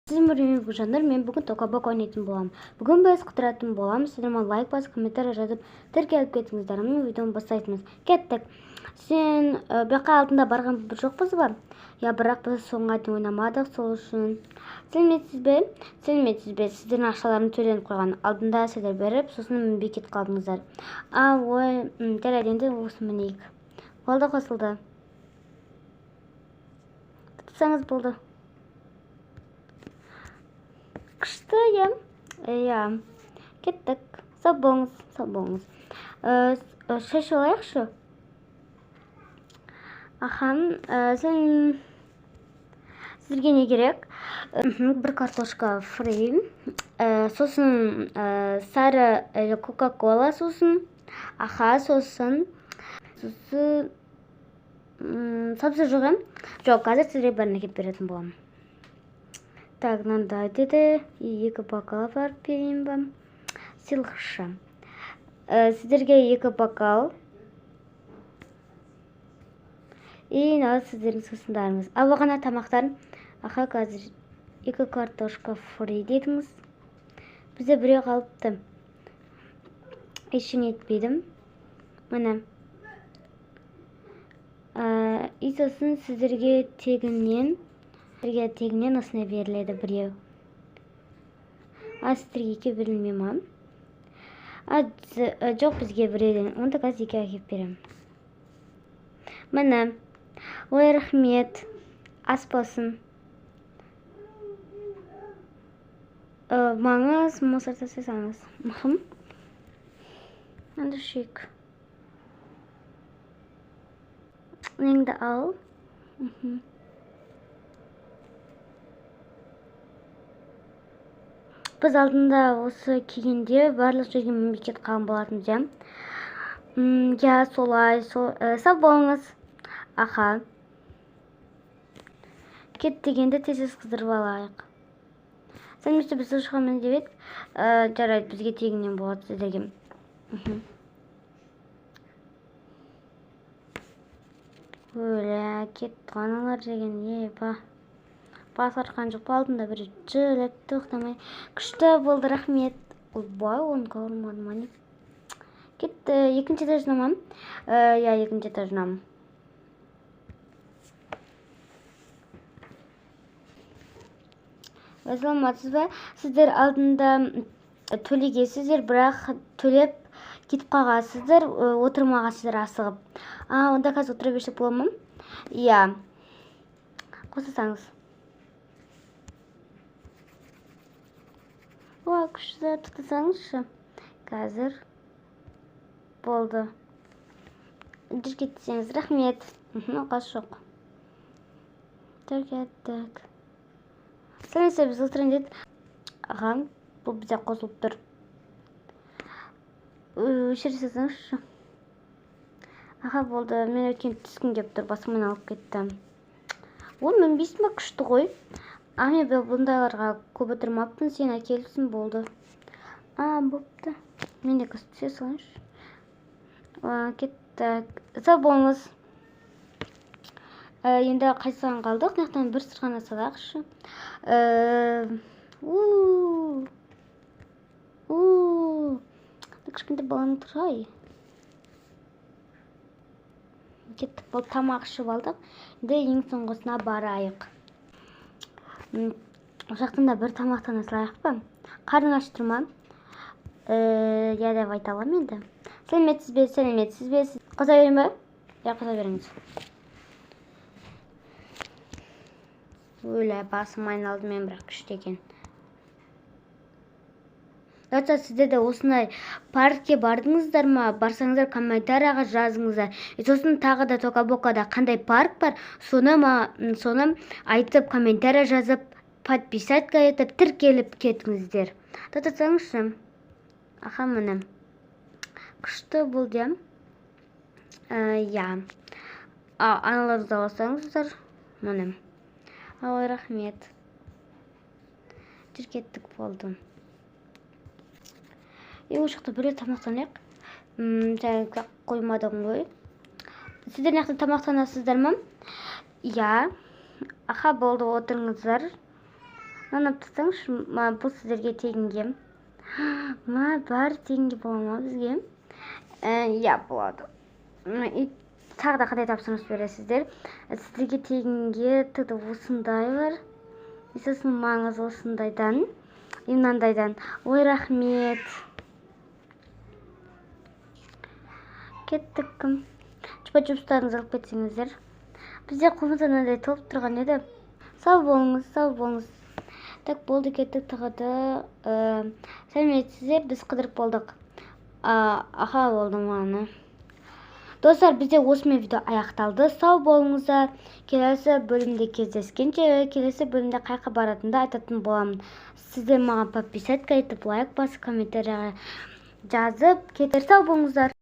Сіздің біреуіңіз жандар, мен бүгін тока-бока ойнайтын боламын. Бүгін біз қыдыратын боламыз. Сіздермен лайк басып, комментарий жазып, тіркеліп кетіңіздер. Мен видеоны бастайтынбыз. Кеттік. Сен баққа алдында барған жоқпыз ба? Я, бірақ біз соңға дейін ойнамадық, сол үшін. Сәлеметсіз бе? Сіздердің ақшаларын төленіп қойған. Алдында сіздер беріп, сосын мінбей кетіп қалдыңыздар. Ой, жарайды, енді осыны мінейік. Болды, қосылды. Тұтсаңыз болды. Күшті, иә. Кеттік. Сау болыңыз. Шаш алайықшы. Сіздерге не керек? Бір картошка фри, сосын сары кока-кола сосын, сосын сабзы жоқ, жоқ, қазір сіздерге бәрін әкеп беретін боламын. Так, мынандай деді, 2 бокал бар, берейін ба? Сыйлықшы. Сіздерге 2 бокал. И мынау сіздердің сусындарыңыз. Ал бағана тамақтарын, қазір 2 картошка фри дедіңіз. Бізде біреу қалыпты. Ештеңе етпедім. Міне. И сосын сіздерге тегіннен осыны беріледі біреу. Сіздерге 2 берілмей ма? Жоқ, бізге біреуден. Онда қазір 2 әкеп берем. Міне. Ой, рахмет. Ас болсын. Маңыз, мусор тастасаңыз. Енді шек. Неңді ал. Біз алдында осы кигенде барлық жерге мемлекет қалған болатын, иә, солай. Сау болыңыз. Кет дегенде тез қыздырып алайық. Сәлеметсіз, біз шығамын деп едік. Жарайды, бізге тегіннен болады сіздерге. Өлі, кетті ғаналар деген, бас арқан жоқ, алдында бір жүріп тоқтамай. Күшті болды, рахмет. Ойбай, оны қалмадым, ане. Кетті, 2-ші этажнамын. Я 2-ші этажнамын. Саламатсыз ба? Сіздер алдында төлегесіздер, бірақ төлеп кетіп қалғансыздар, отырмағансыздар асығып. Онда қазір отыра берсек бола ма? Иә. Қосылсаңыз. Күшті, тұтасаңызшы. Қазір болды. Жүр кетсеңіз, рахмет. Оқас жоқ. Кеттік. Сәлеметсіз, біз отырайын деді. Бұл бізде қосылып тұр. Өшірсеңізші. Болды, мен өткен түскін кеп тұр, басымын алып кетті. Мен бейсім ба, күшті ғой. Мен бұндайларға көп отырмаппын, сен әкелсін, болды. Бопты. Мен де көз түсе салайыншы. Кеттік. Сау болыңыз. Енді қайсыған қалдық, нақтан бір сырғана салайықшы. Кішкенде баланы тұрай. Кеттік, бұл тамақ ішіп алдық. Енді ең соңғысына барайық. Жақтында бір тамақтан асылайық па? Қарның аштыр ма? Я деп айта аламын енді. Сәлеметсіз бе? Қоса берем бе? Я, қоса беріңіз. Өлі, басым айналды, мен бірақ күшті екен. Сіздер де осындай паркке бардыңыздар ма? Барсаңыздар комментарияға жазыңыздар. Сосын тағы да тока-бокада қандай парк бар, соны айтып, комментария жазып, подписатка етіп, тіркеліп кетіңіздер. Тататсаңызшы. Міне. Күшті болды. Я. Аналарыңызды алсаңыздар. Міне. Ой, рахмет. Жүр кеттік, болды. Ол жақта біреу тамақтанайық. Жаңа қоймадым ғой. Сіздер неқті тамақтанасыздар ма? Я. Болды, отырыңыздар. мынаны тастаңызшы, бұл сіздерге тегінге. Мына бәрі тегінге бола ма бізге? Иә, болады. И тағы да қандай тапсырыс бересіздер? Сіздерге тегінге тіпті осындайлар. Сосын маңыз осындайдан, мынандайдан. Ой, рахмет. Кеттік. Чупа-чупстарыңызды алып кетсеңіздер. Бізде қолымызда мынандай толып тұрған еді. Сау болыңыз, сау болыңыз. Так, болды, кеттік тағы да. Сәлеметсіздер, біз қыдырып болдық. Аха, болды мағына. Достар, бізде осымен видео аяқталды. Сау болыңыздар. Келесі бөлімде кездескенше, келесі бөлімде қайқа баратынды айтатын боламын. Сіздер маған подписатка етіп, лайк басып, комментария жазып кетер. Сау болыңыздар.